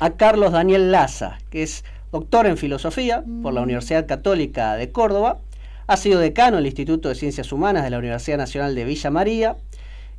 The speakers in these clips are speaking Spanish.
a Carlos Daniel Laza, que es doctor en filosofía por la Universidad Católica de Córdoba, ha sido decano del Instituto de Ciencias Humanas de la Universidad Nacional de Villa María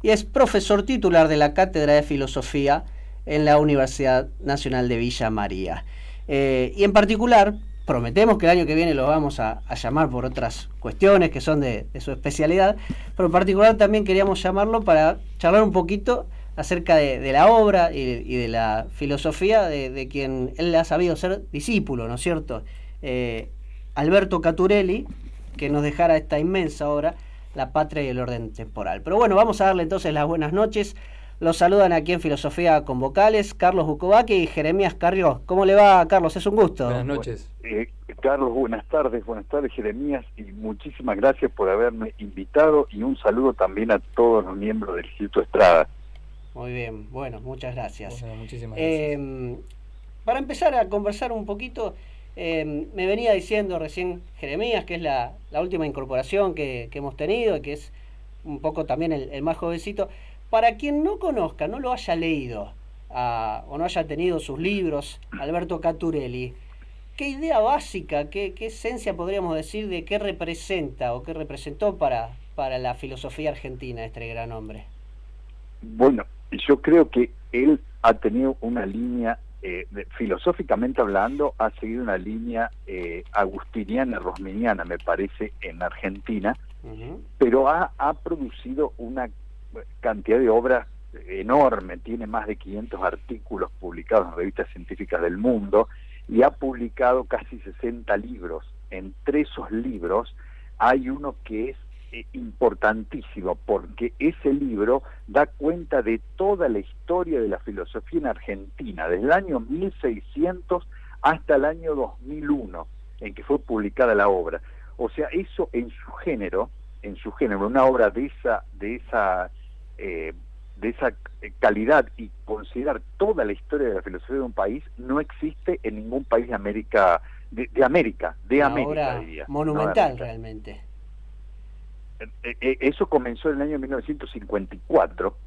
y es profesor titular de la Cátedra de Filosofía en la Universidad Nacional de Villa María. Y en particular, prometemos que el año que viene lo vamos a llamar por otras cuestiones que son de su especialidad, pero en particular también queríamos llamarlo para charlar un poquito acerca de la obra y de la filosofía de quien él ha sabido ser discípulo, ¿no es cierto? Alberto Caturelli, que nos dejara esta inmensa obra, La Patria y el Orden Temporal. Pero bueno, vamos a darle entonces las buenas noches. Los saludan aquí en Filosofía con Vocales, Carlos Bukovac y Jeremías Carrió. ¿Cómo le va, Carlos? Es un gusto. Buenas noches. Carlos, buenas tardes, Jeremías, y muchísimas gracias por haberme invitado y un saludo también a todos los miembros del Instituto Estrada. Muy bien, bueno, muchas gracias. Bueno, muchísimas gracias. Para empezar a conversar un poquito, me venía diciendo recién Jeremías, que es la última incorporación que hemos tenido y que es un poco también el más jovencito. Para quien no conozca, no lo haya leído o no haya tenido sus libros, Alberto Caturelli, ¿qué idea básica, qué esencia podríamos decir de qué representa o qué representó para la filosofía argentina este gran hombre? Bueno, yo creo que él ha tenido una línea, filosóficamente hablando, ha seguido una línea agustiniana, rosminiana, me parece, en Argentina, pero ha producido una cantidad de obras enorme, tiene más de 500 artículos publicados en revistas científicas del mundo y ha publicado casi 60 libros. Entre esos libros hay uno que es importantísimo, porque ese libro da cuenta de toda la historia de la filosofía en Argentina, desde el año 1600 hasta el año 2001, en que fue publicada la obra. O sea, eso en su género, una obra de esa calidad y considerar toda la historia de la filosofía de un país, no existe en ningún país de América, de América, diría. Monumental, no, realmente. Eso comenzó en el año 1954,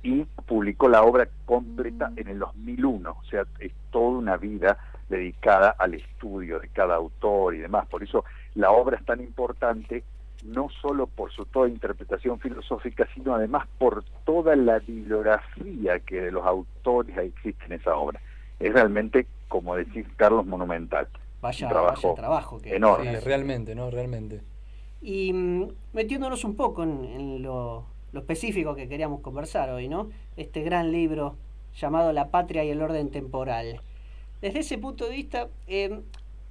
y publicó la obra completa en el 2001, o sea, es toda una vida dedicada al estudio de cada autor y demás. Por eso la obra es tan importante, no solo por su toda interpretación filosófica, sino además por toda la bibliografía que de los autores existe en esa obra. Es realmente, como decís, Carlos, monumental. Vaya trabajo que enorme. Sí, realmente, ¿no? Realmente. Y metiéndonos un poco en lo específico que queríamos conversar hoy, ¿no? Este gran libro llamado La Patria y el Orden Temporal. Desde ese punto de vista,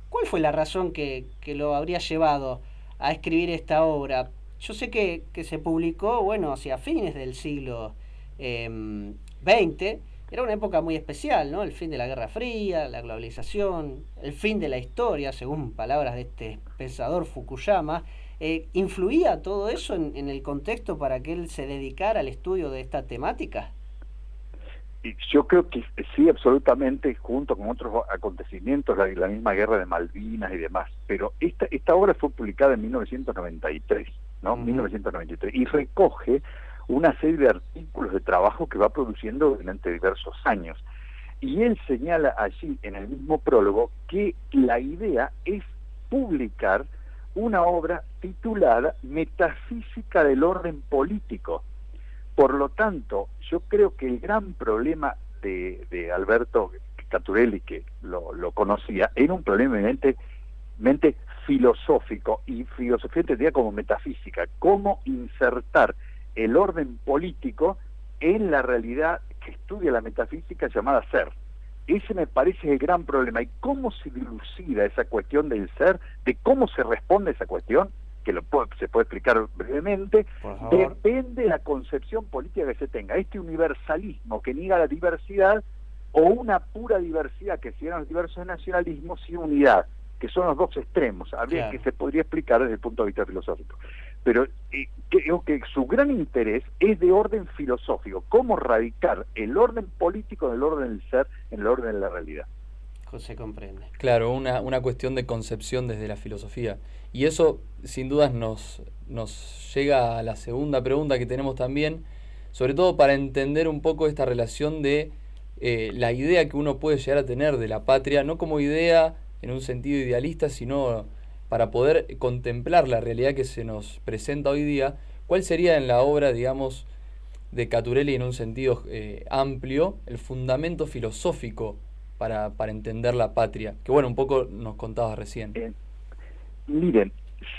¿cuál fue la razón que lo habría llevado a escribir esta obra? Yo sé que se publicó, bueno, hacia fines del siglo XX. Era una época muy especial, ¿no? El fin de la Guerra Fría, la globalización, el fin de la historia, según palabras de este pensador Fukuyama. ¿Influía todo eso en el contexto para que él se dedicara al estudio de esta temática? Yo creo que sí, absolutamente, junto con otros acontecimientos, la misma guerra de Malvinas y demás, pero esta obra fue publicada en 1993, ¿no? 1993, y recoge una serie de artículos de trabajo que va produciendo durante diversos años. Y él señala allí, en el mismo prólogo, que la idea es publicar una obra titulada Metafísica del Orden Político. Por lo tanto, yo creo que el gran problema de Alberto Caturelli, que lo conocía, era un problema evidentemente filosófico, y filosofía entendida como metafísica, cómo insertar el orden político en la realidad que estudia la metafísica llamada ser. Ese me parece el gran problema. ¿Y cómo se dilucida esa cuestión del ser? ¿De cómo se responde a esa cuestión? Que se puede explicar brevemente. Depende de la concepción política que se tenga. Este universalismo que niega la diversidad, o una pura diversidad que sigan los diversos nacionalismos sin unidad, que son los dos extremos. Habría que se podría explicar desde el punto de vista filosófico. Pero creo que su gran interés es de orden filosófico, cómo radicar el orden político en el orden del ser, en el orden de la realidad. Se comprende. Claro, una cuestión de concepción desde la filosofía. Y eso, sin dudas, nos llega a la segunda pregunta que tenemos también, sobre todo para entender un poco esta relación de la idea que uno puede llegar a tener de la patria, no como idea en un sentido idealista, sino para poder contemplar la realidad que se nos presenta hoy día, ¿cuál sería en la obra, digamos, de Caturelli en un sentido amplio, el fundamento filosófico para entender la patria? Que bueno, un poco nos contabas recién. Miren,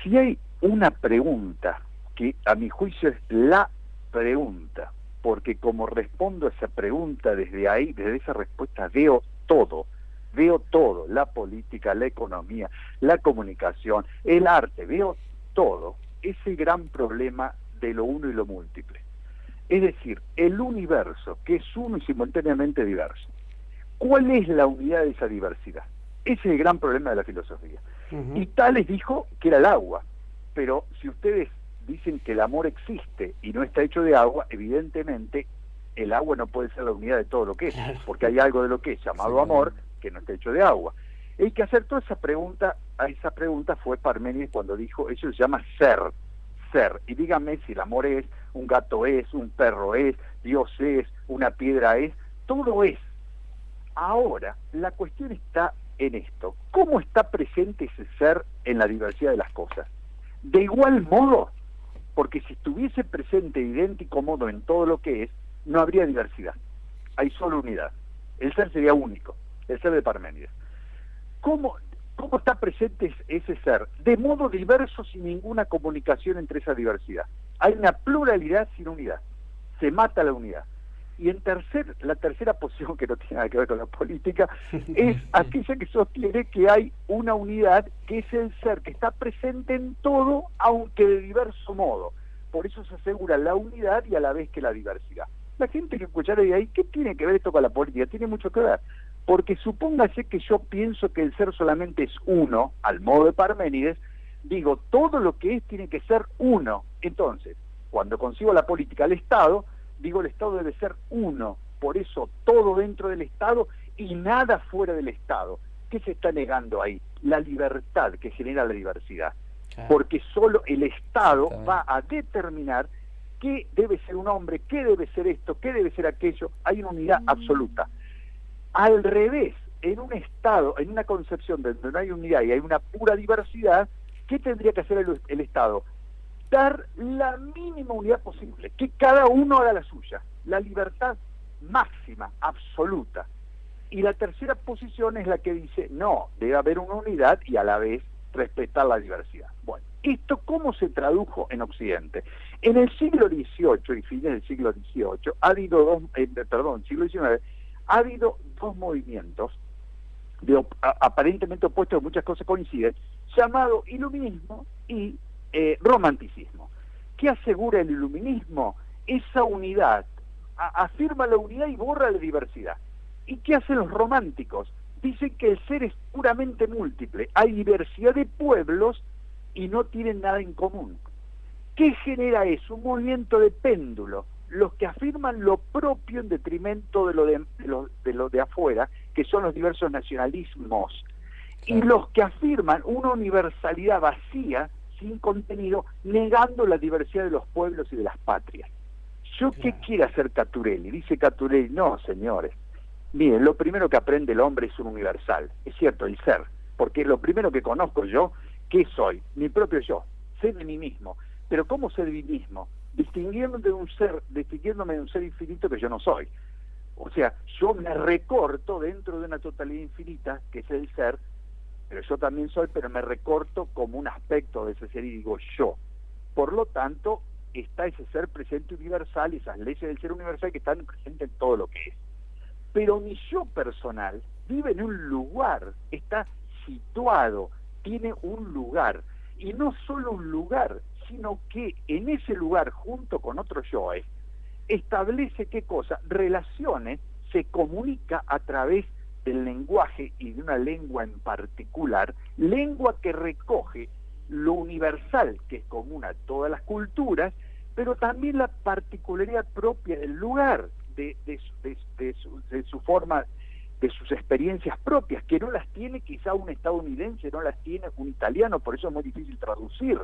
si hay una pregunta que a mi juicio es la pregunta, porque como respondo a esa pregunta desde ahí, desde esa respuesta veo todo, la política, la economía, la comunicación, el arte, veo todo, ese gran problema de lo uno y lo múltiple. Es decir, el universo, que es uno y simultáneamente diverso. ¿Cuál es la unidad de esa diversidad? Ese es el gran problema de la filosofía. Y Tales dijo que era el agua, pero si ustedes dicen que el amor existe y no está hecho de agua, evidentemente el agua no puede ser la unidad de todo lo que es, porque hay algo de lo que es llamado amor que no está hecho de agua. Hay que hacer toda esa pregunta, a esa pregunta fue Parménides cuando dijo, eso se llama ser. Y díganme si el amor es, un gato es, un perro es, Dios es, una piedra es, todo es. Ahora, la cuestión está en esto. ¿Cómo está presente ese ser en la diversidad de las cosas? De igual modo, porque si estuviese presente de idéntico modo en todo lo que es, no habría diversidad. Hay solo unidad. El ser sería único, el ser de Parménides. ¿Cómo está presente ese ser? De modo diverso, sin ninguna comunicación entre esa diversidad. Hay una pluralidad sin unidad. Se mata la unidad. Y la tercera posición, que no tiene nada que ver con la política, es aquella que sostiene que hay una unidad, que es el ser que está presente en todo, aunque de diverso modo. Por eso se asegura la unidad y a la vez que la diversidad. La gente que escuchará de ahí, ¿qué tiene que ver esto con la política? Tiene mucho que ver. Porque supóngase que yo pienso que el ser solamente es uno, al modo de Parménides, digo, todo lo que es tiene que ser uno. Entonces, cuando concibo la política, el Estado, digo, el Estado debe ser uno. Por eso, todo dentro del Estado y nada fuera del Estado. ¿Qué se está negando ahí? La libertad que genera la diversidad. Porque solo el Estado va a determinar qué debe ser un hombre, qué debe ser esto, qué debe ser aquello. Hay una unidad absoluta. Al revés, en un Estado, en una concepción donde no hay unidad y hay una pura diversidad, ¿qué tendría que hacer el Estado? Dar la mínima unidad posible, que cada uno haga la suya, la libertad máxima, absoluta. Y la tercera posición es la que dice, no, debe haber una unidad y a la vez respetar la diversidad. Bueno, ¿esto cómo se tradujo en Occidente? En el siglo XVIII y fines del siglo XVIII, siglo XIX, ha habido dos movimientos aparentemente opuestos, en muchas cosas coinciden, llamado iluminismo y romanticismo. ¿Qué asegura el iluminismo? Esa unidad, afirma la unidad y borra la diversidad. ¿Y qué hacen los románticos? Dicen que el ser es puramente múltiple, hay diversidad de pueblos y no tienen nada en común. ¿Qué genera eso? Un movimiento de péndulo. Los que afirman lo propio en detrimento de lo de afuera, que son los diversos nacionalismos, y los que afirman una universalidad vacía, sin contenido, negando la diversidad de los pueblos y de las patrias. ¿Qué quiere hacer Caturelli? Dice Caturelli, no, señores, miren, lo primero que aprende el hombre es un universal, es cierto, el ser, porque lo primero que conozco yo, ¿qué soy? Mi propio yo, sé de mí mismo, pero ¿cómo sé de mí mismo? Distinguiéndome de un ser infinito que yo no soy. O sea, yo me recorto dentro de una totalidad infinita, que es el ser, pero yo también soy, pero me recorto como un aspecto de ese ser y digo yo. Por lo tanto, está ese ser presente universal y esas leyes del ser universal que están presentes en todo lo que es. Pero mi yo personal vive en un lugar, está situado, tiene un lugar, y no solo un lugar, sino que en ese lugar, junto con otros yoes, establece qué cosa, relaciones, se comunica a través del lenguaje y de una lengua en particular, lengua que recoge lo universal que es común a todas las culturas, pero también la particularidad propia del lugar, de su forma, de sus experiencias propias, que no las tiene quizá un estadounidense, no las tiene un italiano, por eso es muy difícil traducir.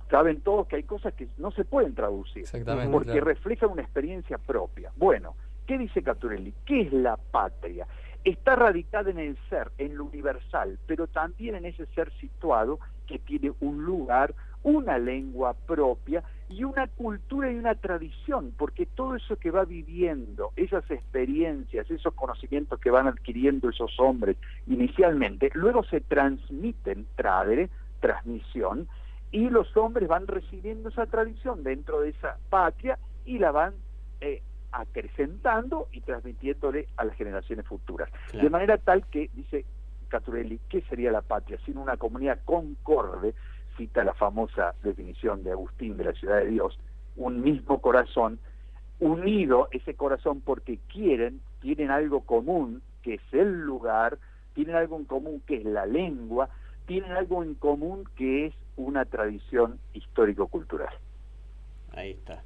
Saben todos que hay cosas que no se pueden traducir, porque reflejan una experiencia propia. Bueno, ¿Qué dice Caturelli? ¿Qué es la patria? Está radicada en el ser, en lo universal, pero también en ese ser situado que tiene un lugar, una lengua propia y una cultura y una tradición, porque todo eso que va viviendo, esas experiencias, esos conocimientos que van adquiriendo esos hombres inicialmente, luego se transmiten, transmisión, y los hombres van recibiendo esa tradición dentro de esa patria y la van acrecentando y transmitiéndole a las generaciones futuras. Claro. De manera tal que, dice Caturelli, ¿qué sería la patria? Sino una comunidad concorde, cita la famosa definición de Agustín de la ciudad de Dios, un mismo corazón, unido ese corazón porque tienen algo común, que es el lugar, tienen algo en común que es la lengua, tienen algo en común que es una tradición histórico-cultural. Ahí está.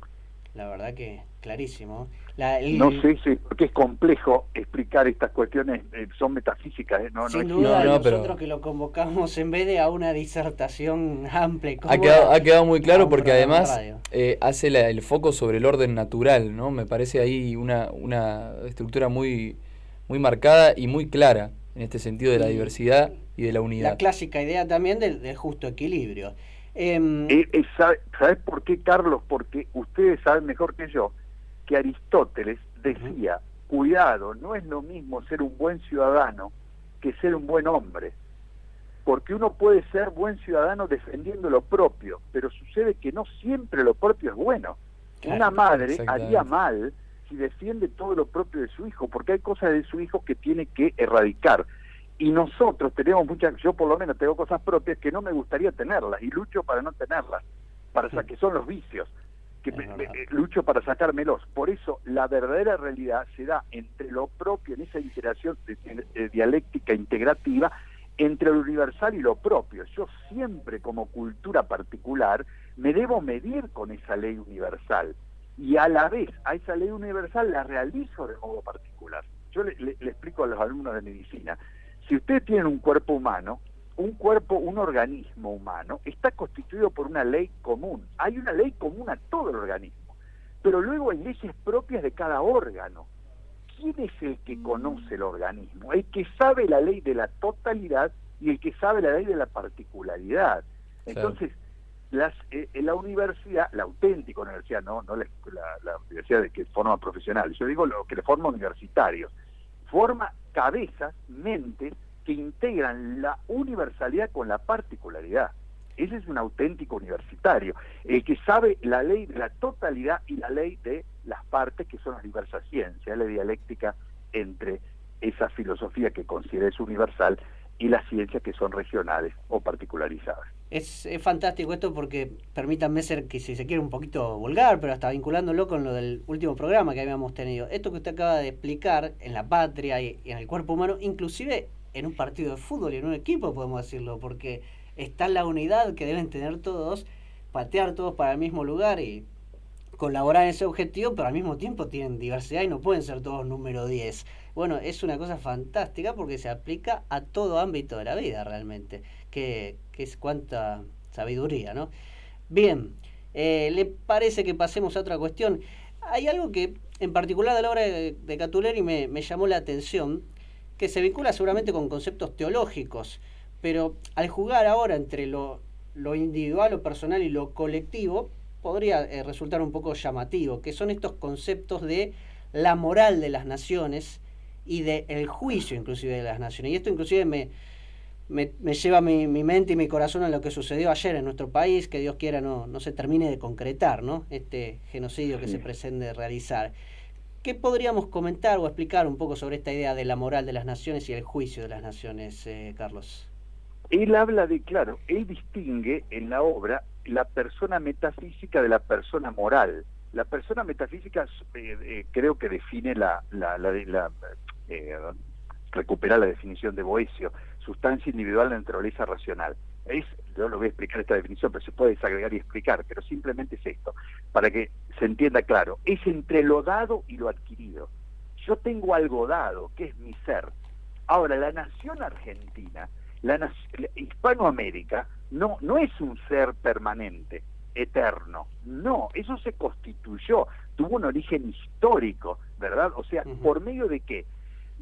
La verdad que clarísimo. No sé si porque es complejo explicar estas cuestiones, son metafísicas, ¿no? Sin duda, nosotros que lo convocamos en vez de a una disertación amplia y ha quedado muy claro porque además hace el foco sobre el orden natural, ¿no? Me parece ahí una estructura muy, muy marcada y muy clara en este sentido de la diversidad y de la unidad. La clásica idea también del justo equilibrio. ¿Sabes por qué, Carlos? Porque ustedes saben mejor que yo que Aristóteles decía, cuidado, no es lo mismo ser un buen ciudadano que ser un buen hombre, porque uno puede ser buen ciudadano defendiendo lo propio, pero sucede que no siempre lo propio es bueno. Claro, una madre haría mal si defiende todo lo propio de su hijo, porque hay cosas de su hijo que tiene que erradicar. Y nosotros tenemos yo por lo menos tengo cosas propias que no me gustaría tenerlas, y lucho para no tenerlas, que son los vicios, que lucho para sacármelos. Por eso la verdadera realidad se da entre lo propio, en esa interacción dialéctica integrativa, entre lo universal y lo propio. Yo siempre como cultura particular me debo medir con esa ley universal, y a la vez a esa ley universal la realizo de modo particular. Yo le explico a los alumnos de medicina. Si ustedes tienen un cuerpo humano, un organismo humano, está constituido por una ley común. Hay una ley común a todo el organismo, pero luego hay leyes propias de cada órgano. ¿Quién es el que conoce el organismo? El que sabe la ley de la totalidad y el que sabe la ley de la particularidad. Entonces, la universidad, la auténtica universidad, no la universidad que forma profesionales, yo digo lo que le forma universitarios, forma cabezas, mentes que integran la universalidad con la particularidad. Ese es un auténtico universitario, el que sabe la ley de la totalidad y la ley de las partes, que son las diversas ciencias, la dialéctica entre esa filosofía que considera es universal y las ciencias que son regionales o particularizadas. Es fantástico esto porque, permítanme ser que si se quiere un poquito vulgar, pero hasta vinculándolo con lo del último programa que habíamos tenido. Esto que usted acaba de explicar en la patria y en el cuerpo humano, inclusive en un partido de fútbol y en un equipo podemos decirlo, porque está la unidad que deben tener todos, patear todos para el mismo lugar y colaborar en ese objetivo, pero al mismo tiempo tienen diversidad y no pueden ser todos número 10. Bueno, es una cosa fantástica porque se aplica a todo ámbito de la vida realmente, que es cuánta sabiduría, ¿no? Bien, ¿le parece que pasemos a otra cuestión? Hay algo que en particular de la obra de Caturelli me llamó la atención, que se vincula seguramente con conceptos teológicos, pero al jugar ahora entre lo individual, lo personal y lo colectivo, podría resultar un poco llamativo, que son estos conceptos de la moral de las naciones y del juicio inclusive de las naciones. Y esto inclusive me lleva mi mente y mi corazón a lo que sucedió ayer en nuestro país, que Dios quiera no se termine de concretar, ¿no? Este genocidio que se pretende realizar. ¿Qué podríamos comentar o explicar un poco sobre esta idea de la moral de las naciones y el juicio de las naciones, Carlos? Él habla él distingue en la obra la persona metafísica de la persona moral. La persona metafísica creo que define recupera la definición de Boecio, sustancia individual de naturaleza racional. Yo lo voy a explicar esta definición, pero se puede desagregar y explicar, pero simplemente es esto, para que se entienda claro. Es entre lo dado y lo adquirido. Yo tengo algo dado, que es mi ser. Ahora, la nación argentina, Hispanoamérica, no es un ser permanente, eterno. No, eso se constituyó, tuvo un origen histórico ¿verdad? O sea, ¿por medio de qué?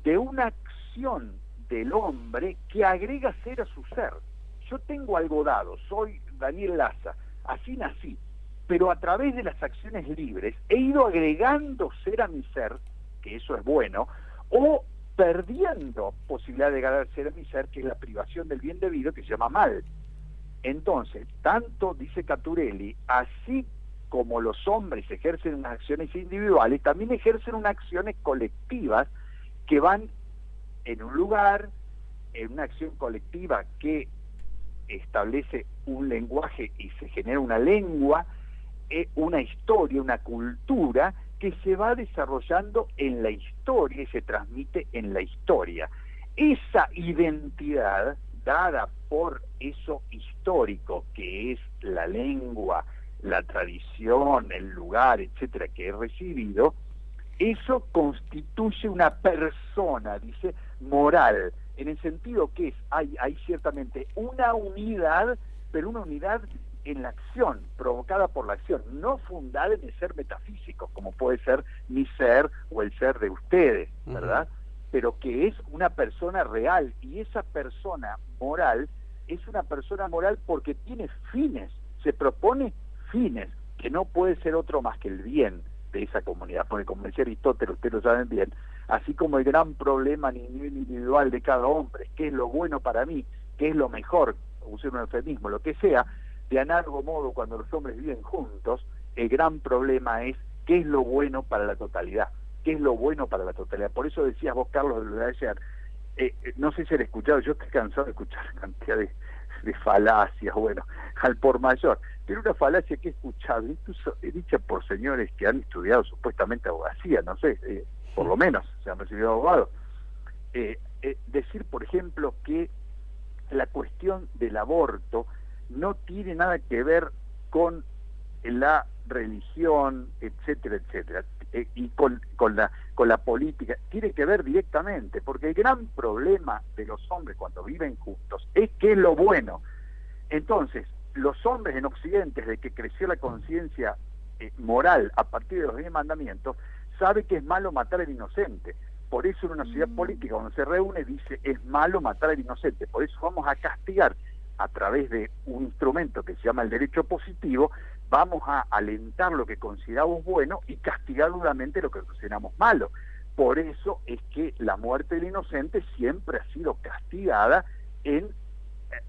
De una acción del hombre que agrega ser a su ser. Yo tengo algo dado, soy Daniel Laza, así nací, pero a través de las acciones libres he ido agregando ser a mi ser, que eso es bueno, o perdiendo posibilidad de agregar ser a mi ser, que es la privación del bien debido, que se llama mal. Entonces, tanto, dice Caturelli, así como los hombres ejercen unas acciones individuales, también ejercen unas acciones colectivas que van en un lugar, en una acción colectiva que establece un lenguaje y se genera una lengua, una historia, una cultura que se va desarrollando en la historia y se transmite en la historia. Esa identidad dada por eso histórico que es la lengua, la tradición, el lugar, etcétera, que he recibido, eso constituye una persona, dice, moral, en el sentido que hay ciertamente una unidad, pero una unidad en la acción, provocada por la acción, no fundada en el ser metafísico, como puede ser mi ser o el ser de ustedes, ¿verdad? Pero que es una persona real, y esa persona moral es una persona moral porque tiene fines, se propone fines, que no puede ser otro más que el bien de esa comunidad, porque como decía Aristóteles, ustedes lo saben bien, así como el gran problema individual de cada hombre, qué es lo bueno para mí, qué es lo mejor, usé un eufemismo, lo que sea, de análogo modo cuando los hombres viven juntos, el gran problema es qué es lo bueno para la totalidad, qué es lo bueno para la totalidad. Por eso decías vos, Carlos, de lo de ayer, no sé si han escuchado, yo estoy cansado de escuchar cantidad de falacias, bueno, al por mayor, pero una falacia que he escuchado, incluso dicha por señores que han estudiado supuestamente abogacía, no sé, por lo menos se han recibido abogados, decir, por ejemplo, que la cuestión del aborto no tiene nada que ver con la religión, etcétera, etcétera, y con la política, tiene que ver directamente, porque el gran problema de los hombres cuando viven juntos es que es lo bueno. Entonces, los hombres en Occidente, desde que creció la conciencia moral a partir de los 10 mandamientos, sabe que es malo matar al inocente. Por eso en una sociedad política, cuando se reúne, dice, es malo matar al inocente. Por eso vamos a castigar a través de un instrumento que se llama el derecho positivo, vamos a alentar lo que consideramos bueno y castigar duramente lo que consideramos malo. Por eso es que la muerte del inocente siempre ha sido castigada en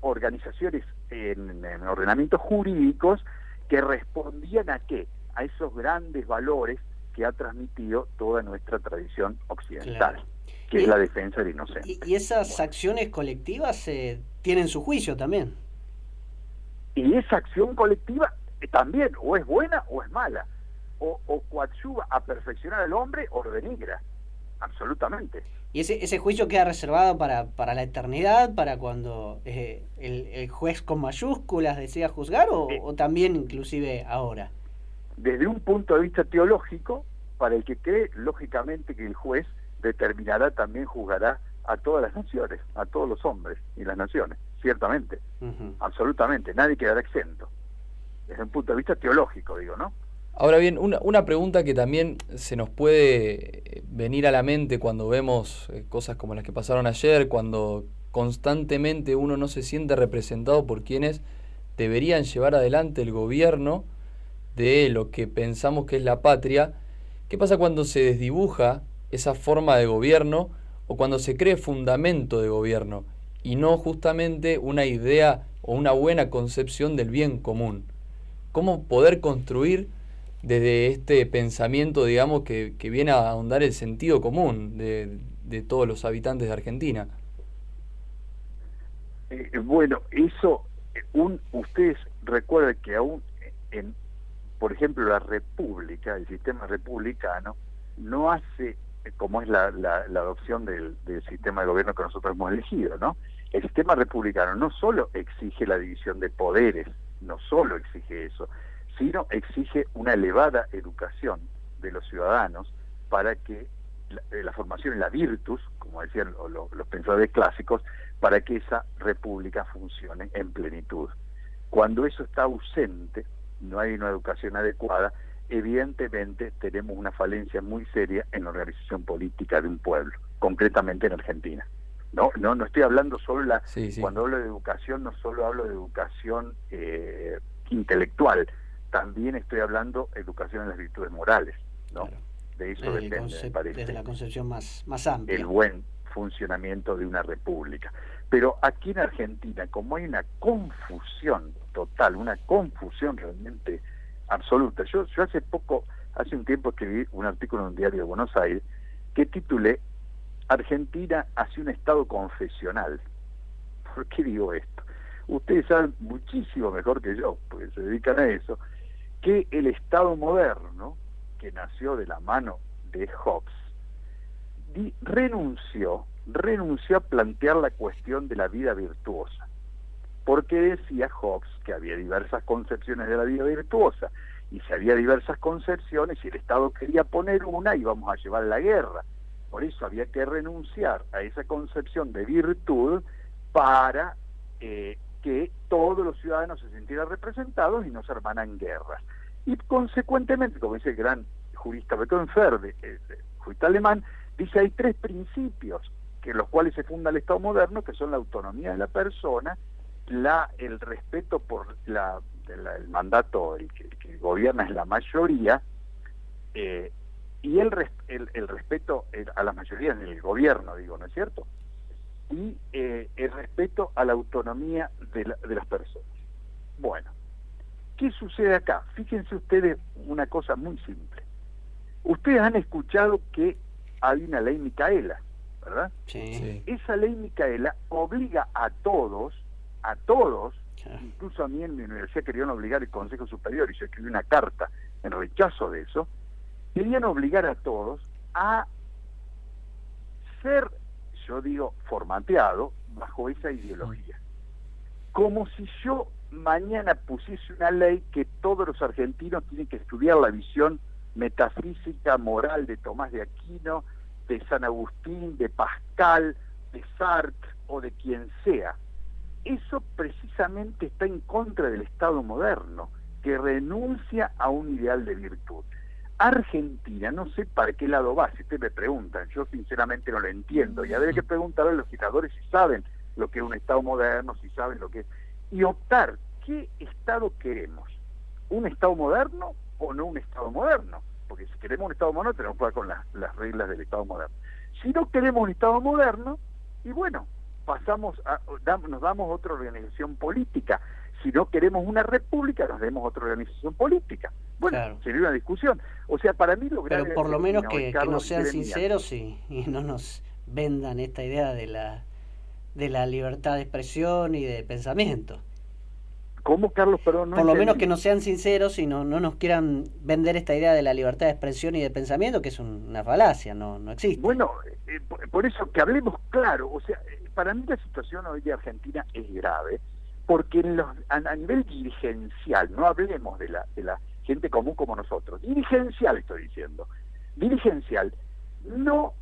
organizaciones, en ordenamientos jurídicos que respondían ¿a qué? A esos grandes valores que ha transmitido toda nuestra tradición occidental, claro, que es la defensa del inocente. Y esas acciones colectivas tienen su juicio también. Y esa acción colectiva también, o es buena o es mala, o coadyuva a perfeccionar al hombre o lo denigra, absolutamente. ¿Y ese juicio queda reservado para la eternidad, para cuando el juez con mayúsculas decida juzgar, o también inclusive ahora? Desde un punto de vista teológico, para el que cree, lógicamente que el juez determinará, también juzgará a todas las naciones, a todos los hombres y las naciones, ciertamente, absolutamente, nadie quedará exento, desde un punto de vista teológico, digo, ¿no? Ahora bien, una pregunta que también se nos puede venir a la mente cuando vemos cosas como las que pasaron ayer, cuando constantemente uno no se siente representado por quienes deberían llevar adelante el gobierno de lo que pensamos que es la patria. ¿Qué pasa cuando se desdibuja esa forma de gobierno o cuando se cree fundamento de gobierno y no justamente una idea o una buena concepción del bien común? ¿Cómo poder construir desde este pensamiento, digamos, que viene a ahondar el sentido común de todos los habitantes de Argentina? Bueno, eso, ustedes recuerdan que aún por ejemplo, la república, el sistema republicano, no hace, como es la adopción del sistema de gobierno que nosotros hemos elegido, ¿no? El sistema republicano no solo exige la división de poderes, no solo exige eso, sino exige una elevada educación de los ciudadanos para que la formación en la virtus, como decían los pensadores clásicos, para que esa república funcione en plenitud. Cuando eso está ausente, no hay una educación adecuada, evidentemente tenemos una falencia muy seria en la organización política de un pueblo, concretamente en Argentina. No estoy hablando solo cuando hablo de educación, no solo hablo de educación intelectual, también estoy hablando de educación en las virtudes morales, ¿no? Claro. De eso depende, me parece, desde la concepción más amplia, el buen funcionamiento de una república. Pero aquí en Argentina, como hay una confusión total, una confusión realmente absoluta. Yo hace un tiempo escribí un artículo en un diario de Buenos Aires que titulé Argentina hacia un Estado confesional. ¿Por qué digo esto? Ustedes saben muchísimo mejor que yo, porque se dedican a eso, que el Estado moderno, que nació de la mano de Hobbes, renunció a plantear la cuestión de la vida virtuosa, porque decía Hobbes que había diversas concepciones de la vida virtuosa, y si había diversas concepciones, si el Estado quería poner una, íbamos a llevar la guerra. Por eso había que renunciar a esa concepción de virtud para que todos los ciudadanos se sintieran representados y no se armaran guerras. Y consecuentemente, como dice el gran jurista Beckhoff, jurista alemán, dice hay 3 principios que los cuales se funda el Estado moderno, que son la autonomía de la persona, el respeto por el mandato, el que gobierna es la mayoría, y el respeto a las mayorías en el gobierno, digo, ¿no es cierto? Y el respeto a la autonomía de las personas. Bueno, ¿qué sucede acá? Fíjense ustedes una cosa muy simple. Ustedes han escuchado que hay una ley Micaela, ¿verdad? Sí. Esa ley Micaela obliga a todos, incluso a mí en mi universidad querían obligar el Consejo Superior, y yo escribí una carta en rechazo de eso, querían obligar a todos a ser, yo digo, formateado bajo esa ideología. Como si yo mañana pusiese una ley que todos los argentinos tienen que estudiar la visión metafísica, moral de Tomás de Aquino, de San Agustín, de Pascal, de Sartre o de quien sea. Eso precisamente está en contra del Estado moderno, que renuncia a un ideal de virtud. Argentina, no sé para qué lado va, si ustedes me preguntan, yo sinceramente no lo entiendo, y habría que preguntarle a los legisladores si saben lo que es un Estado moderno, si saben lo que es, y optar, ¿qué Estado queremos? ¿Un Estado moderno o no un Estado moderno? Porque si queremos un Estado moderno tenemos que jugar con las reglas del Estado moderno. Si no queremos un Estado moderno, y bueno, nos damos otra organización política. Si no queremos una república, nos demos otra organización política. Bueno, claro, sería una discusión. O sea, para mí lo grave... Pero por lo menos que nos sean sinceros y no nos vendan esta idea de la libertad de expresión y de pensamiento. ¿Cómo, Carlos? Perdón, no por lo menos que no sean sinceros y no nos quieran vender esta idea de la libertad de expresión y de pensamiento, que es una falacia, no existe. Bueno, por eso que hablemos claro. O sea, para mí la situación hoy de Argentina es grave, porque a nivel dirigencial, no hablemos de la gente común como nosotros, dirigencial estoy diciendo, no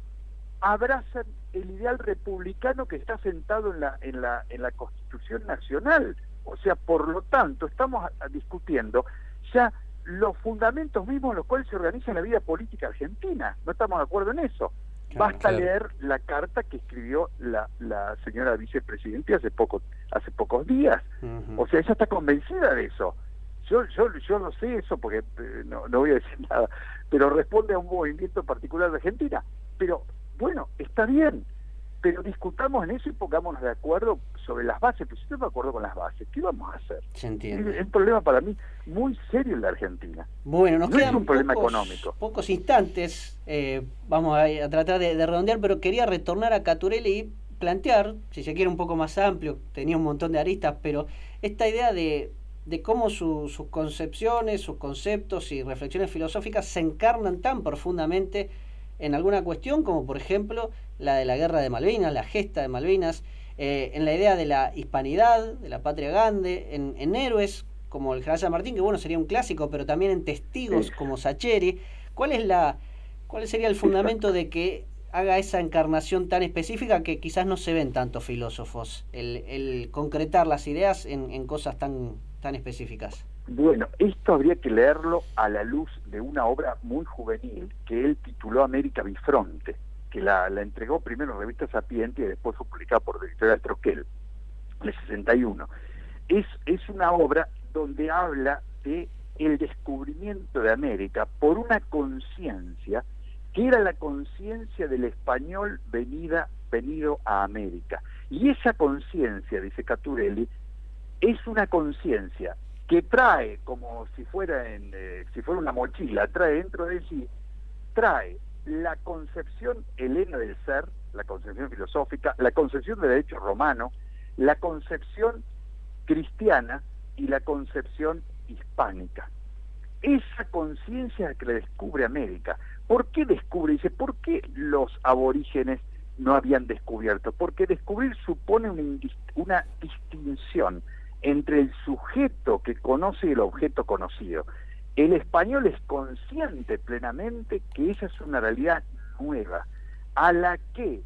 abrazan el ideal republicano que está sentado en la Constitución Nacional. O sea, por lo tanto, estamos discutiendo ya los fundamentos mismos en los cuales se organiza la vida política argentina. No estamos de acuerdo en eso. Claro, Basta leer la carta que escribió la señora vicepresidenta hace pocos días. Uh-huh. O sea, ella está convencida de eso. Yo no sé eso porque no voy a decir nada, pero responde a un movimiento particular de Argentina. Pero bueno, está bien, pero discutamos en eso y pongámonos de acuerdo sobre las bases. Pues si no me acuerdo con las bases, ¿qué vamos a hacer? Se entiende. Es un problema para mí muy serio en la Argentina. Bueno, nos quedan es un problema económico. Pocos instantes, vamos a tratar de redondear, pero quería retornar a Caturelli y plantear, si se quiere un poco más amplio, tenía un montón de aristas, pero esta idea de cómo sus concepciones, sus conceptos y reflexiones filosóficas se encarnan tan profundamente en alguna cuestión, como por ejemplo la de la guerra de Malvinas, la gesta de Malvinas, en la idea de la hispanidad, de la patria grande, en héroes como el general San Martín, que bueno, sería un clásico, pero también en testigos como Sacheri. ¿Cuál sería el fundamento de que haga esa encarnación tan específica que quizás no se ven tantos filósofos, el concretar las ideas en cosas tan específicas? Bueno, esto habría que leerlo a la luz de una obra muy juvenil que él tituló América Bifronte, que la entregó primero en la revista Sapiente y después fue publicada por Editorial Troquel, en el 61. Es una obra donde habla de el descubrimiento de América por una conciencia que era la conciencia del español venido a América. Y esa conciencia, dice Caturelli, es una conciencia que trae, como si fuera una mochila, trae dentro de sí, trae la concepción helena del ser, la concepción filosófica, la concepción del derecho romano, la concepción cristiana y la concepción hispánica. Esa conciencia que le descubre América. ¿Por qué descubre? Dice, ¿por qué los aborígenes no habían descubierto? Porque descubrir supone una distinción entre el sujeto que conoce y el objeto conocido. El español es consciente plenamente que esa es una realidad nueva, a la que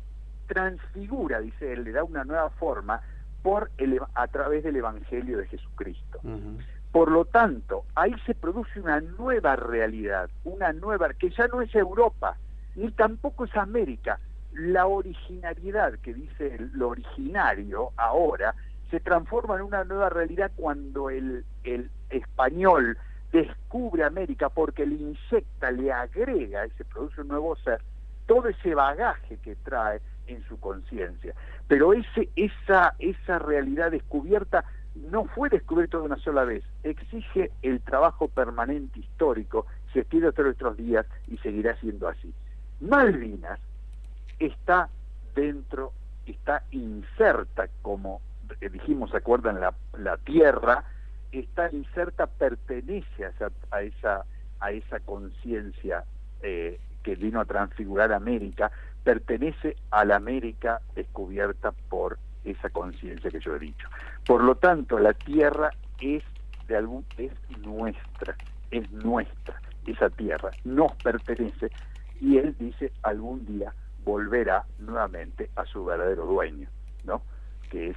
transfigura, dice él, le da una nueva forma a través del Evangelio de Jesucristo. Uh-huh. Por lo tanto, ahí se produce una nueva realidad, que ya no es Europa, ni tampoco es América. La originariedad, que dice lo originario ahora, se transforma en una nueva realidad cuando el español descubre América, porque le inyecta, le agrega, y se produce un nuevo ser, todo ese bagaje que trae en su conciencia. Pero esa realidad descubierta no fue descubierta de una sola vez, exige el trabajo permanente histórico, se extiende hasta nuestros días y seguirá siendo así. Malvinas está inserta, como dijimos, ¿se acuerdan? La tierra está inserta, pertenece a esa conciencia que vino a transfigurar América, pertenece a la América descubierta por esa conciencia que yo he dicho. Por lo tanto, la tierra es nuestra, esa tierra nos pertenece, y él dice algún día volverá nuevamente a su verdadero dueño, ¿no? Que es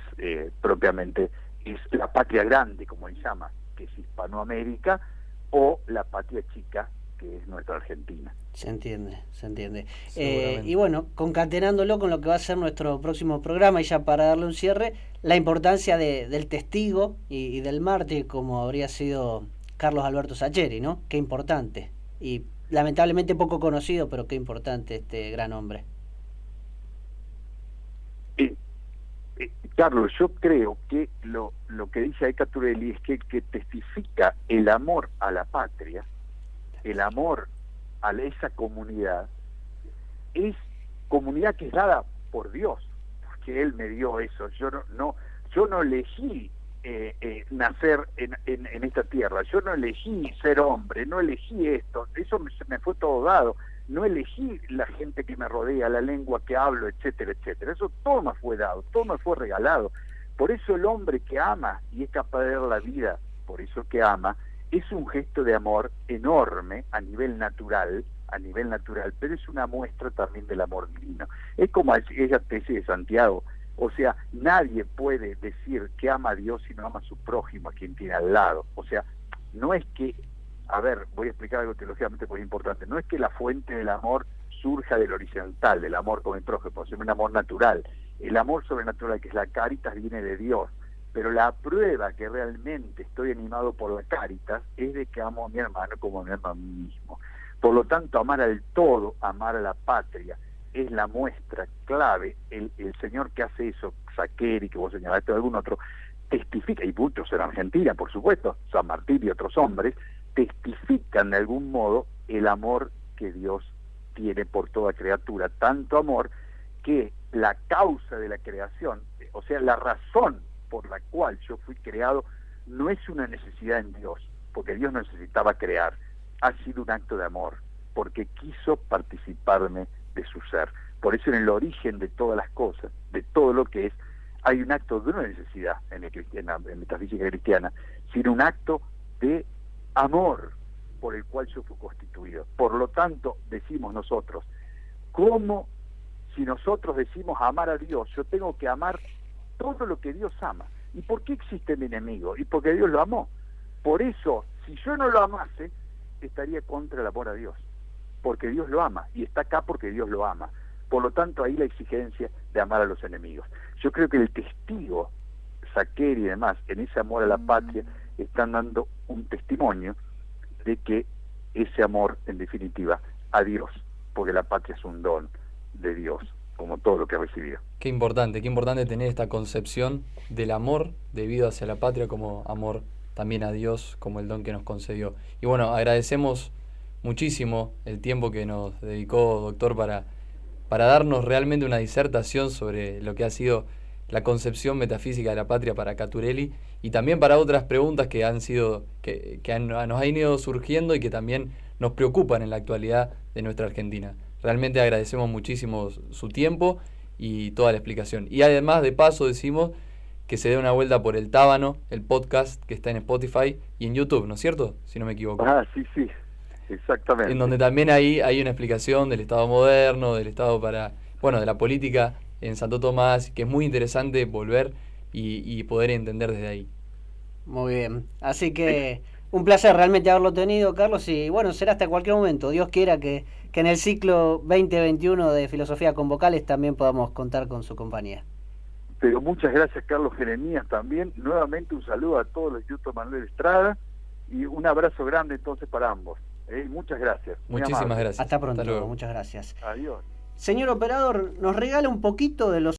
propiamente es la patria grande, como él llama, que es Hispanoamérica, o la patria chica, que es nuestra Argentina. Se entiende. Y bueno, concatenándolo con lo que va a ser nuestro próximo programa, y ya para darle un cierre, la importancia del testigo y del mártir, como habría sido Carlos Alberto Sacheri, ¿no? Qué importante. Y lamentablemente poco conocido, pero qué importante este gran hombre. Carlos, yo creo que lo que dice ahí Caturelli es que el que testifica el amor a la patria, el amor a esa comunidad, es comunidad que es dada por Dios, porque Él me dio eso. Yo no elegí nacer en esta tierra, yo no elegí ser hombre, no elegí esto, eso me fue todo dado. No elegí la gente que me rodea, la lengua que hablo, etcétera, etcétera. Eso todo me fue dado, todo me fue regalado. Por eso el hombre que ama y es capaz de dar la vida, por eso que ama, es un gesto de amor enorme a nivel natural, pero es una muestra también del amor divino. Es como ella tesis de Santiago, o sea, nadie puede decir que ama a Dios si no ama a su prójimo, a quien tiene al lado. O sea, no es que, a ver, voy a explicar algo teológicamente muy importante, no es que la fuente del amor surja del horizontal, del amor con el prójimo, sino un amor natural. El amor sobrenatural, que es la caritas, viene de Dios. Pero la prueba que realmente estoy animado por la caritas es de que amo a mi hermano como me amo a mí mismo. Por lo tanto, amar al todo, amar a la patria, es la muestra clave. El señor que hace eso, Sacheri, que vos señalaste, o algún otro, testifica, y muchos en Argentina, por supuesto, San Martín y otros hombres, testifican de algún modo el amor que Dios tiene por toda criatura. Tanto amor que la causa de la creación, o sea, la razón por la cual yo fui creado, no es una necesidad en Dios, porque Dios no necesitaba crear, ha sido un acto de amor, porque quiso participarme de su ser. Por eso en el origen de todas las cosas, de todo lo que es, hay un acto de una necesidad en metafísica cristiana, sino un acto de amor por el cual yo fui constituido. Por lo tanto, decimos nosotros, ¿cómo si nosotros decimos amar a Dios? Yo tengo que amar todo lo que Dios ama. ¿Y por qué existe mi enemigo? Y porque Dios lo amó. Por eso, si yo no lo amase, estaría contra el amor a Dios, porque Dios lo ama, y está acá porque Dios lo ama. Por lo tanto, ahí la exigencia de amar a los enemigos. Yo creo que el testigo, Saccheri y demás, en ese amor a la patria, están dando un testimonio de que ese amor, en definitiva, a Dios, porque la patria es un don de Dios, como todo lo que ha recibido. Qué importante tener esta concepción del amor debido hacia la patria como amor también a Dios, como el don que nos concedió. Y bueno, agradecemos muchísimo el tiempo que nos dedicó, doctor, para darnos realmente una disertación sobre lo que ha sido la concepción metafísica de la patria para Caturelli, y también para otras preguntas que han sido nos han ido surgiendo y que también nos preocupan en la actualidad de nuestra Argentina. Realmente agradecemos muchísimo su tiempo y toda la explicación. Y además, de paso, decimos que se dé una vuelta por El Tábano, el podcast que está en Spotify y en YouTube, ¿no es cierto? Si no me equivoco. Sí, exactamente. En donde también hay una explicación del Estado moderno, del Estado de la política en Santo Tomás, que es muy interesante volver y poder entender desde ahí. Muy bien. Así que un placer realmente haberlo tenido, Carlos, y bueno, será hasta cualquier momento. Dios quiera que en el ciclo 2021 de Filosofía con Vocales también podamos contar con su compañía. Pero muchas gracias, Carlos Jeremías, también. Nuevamente un saludo a todos los YouTube Manuel Estrada y un abrazo grande entonces para ambos. Muchas gracias. Muchísimas gracias. Hasta pronto. Hasta luego. Muchas gracias. Adiós. Señor operador, ¿nos regala un poquito de los